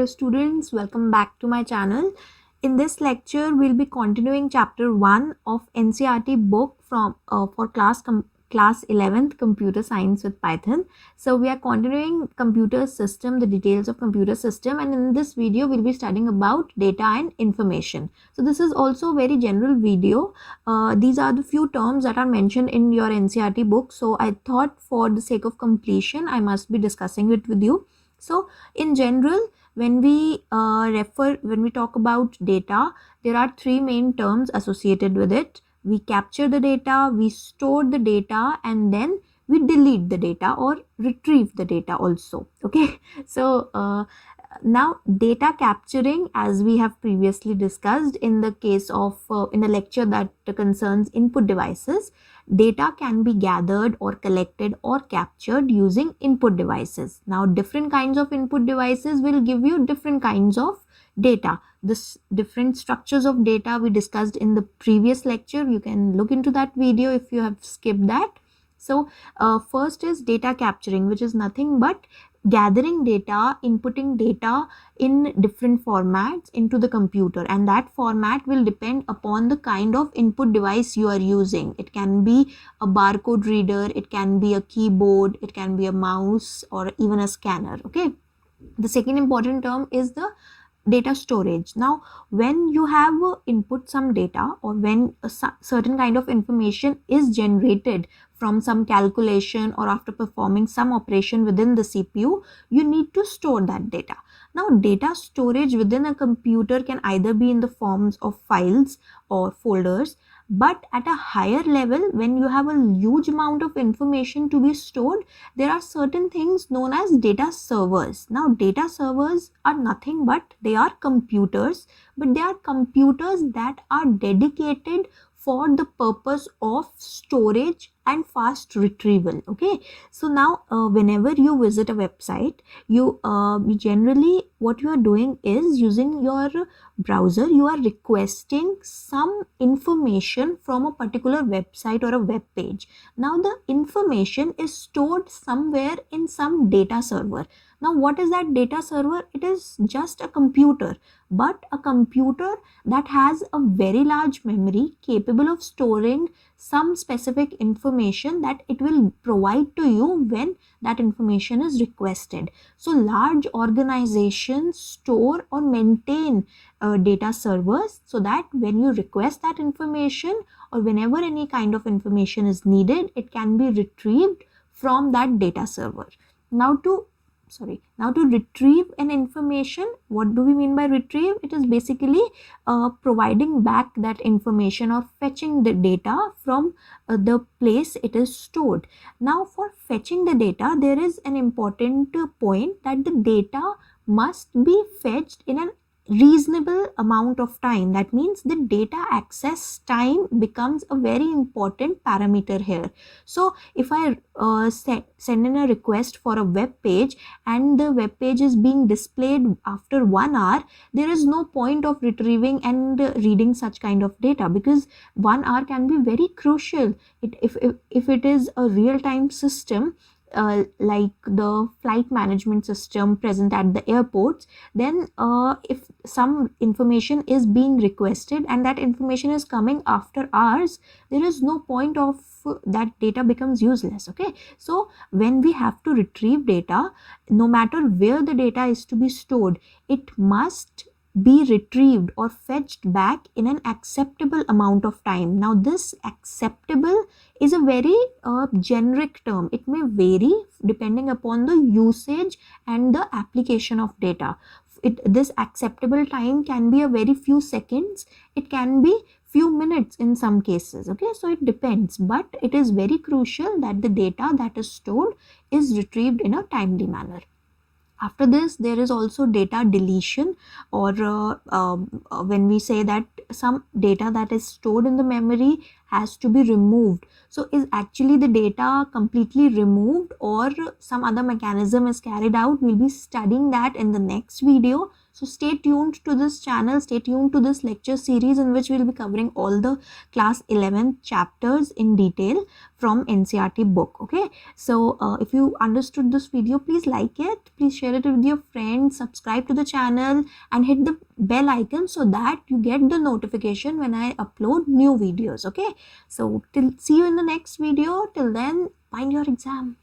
Hello students, welcome back to my channel. In this lecture, we'll be continuing chapter 1 of NCERT book from for class 11th computer science with Python. So we are continuing computer system, the details of computer system, and in this video we'll be studying about data and information. So this is also a very general video. These are the few terms that are mentioned in your NCERT book. So I thought for the sake of completion, I must be discussing it with you. So in general, when we talk about data, there are three main terms associated with it. We capture the data, we store the data, and then we delete the data or retrieve the data also. Okay, so now data capturing, as we have previously discussed in the case of in a lecture that concerns input devices, data can be gathered or collected or captured using input devices. Now different kinds of input devices will give you different kinds of data. This different structures of data we discussed in the previous lecture. You can look into that video if you have skipped that. So first is data capturing, which is nothing but gathering data, inputting data in different formats into the computer, and that format will depend upon the kind of input device you are using. It can be a barcode reader, it can be a keyboard, it can be a mouse, or even a scanner. Okay, the second important term is the data storage. Now when you have input some data, or when a certain kind of information is generated from some calculation or after performing some operation within the CPU, you need to store that data. Now data storage within a computer can either be in the forms of files or folders, but at a higher level, when you have a huge amount of information to be stored, there are certain things known as data servers. Now data servers are nothing but they are computers, but they are computers that are dedicated for the purpose of storage and fast retrieval. Okay, so now whenever you visit a website, you generally what you are doing is using your browser, you are requesting some information from a particular website or a web page. Now the information is stored somewhere in some data server. Now what is that data server? It is just a computer, but a computer that has a very large memory capable of storing some specific information that it will provide to you when that information is requested. So large organizations store or maintain data servers, so that when you request that information or whenever any kind of information is needed, it can be retrieved from that data server. Now to retrieve an information, what do we mean by retrieve? It is basically providing back that information or fetching the data from the place it is stored. Now for fetching the data, there is an important point that the data must be fetched in an reasonable amount of time. That means the data access time becomes a very important parameter here. So if I send in a request for a web page and the web page is being displayed after 1 hour, there is no point of retrieving and reading such kind of data, because 1 hour can be very crucial. If it is a real-time system, like the flight management system present at the airports, then if some information is being requested and that information is coming after hours, there is no point of that data becomes useless. Okay, so when we have to retrieve data, no matter where the data is to be stored, it must be retrieved or fetched back in an acceptable amount of time. Now this acceptable is a very generic term. It may vary depending upon the usage and the application of data. This acceptable time can be a very few seconds, it can be few minutes in some cases. Okay, so it depends, but it is very crucial that the data that is stored is retrieved in a timely manner. After this, there is also data deletion, or when we say that some data that is stored in the memory has to be removed. So is actually the data completely removed or some other mechanism is carried out? We'll be studying that in the next video. So stay tuned to this channel, stay tuned to this lecture series in which we'll be covering all the class 11 chapters in detail from NCERT book. Okay, so if you understood this video, please like it, please share it with your friends, subscribe to the channel and hit the bell icon so that you get the notification when I upload new videos. Okay, so see you in the next video. Till then, mind your exam.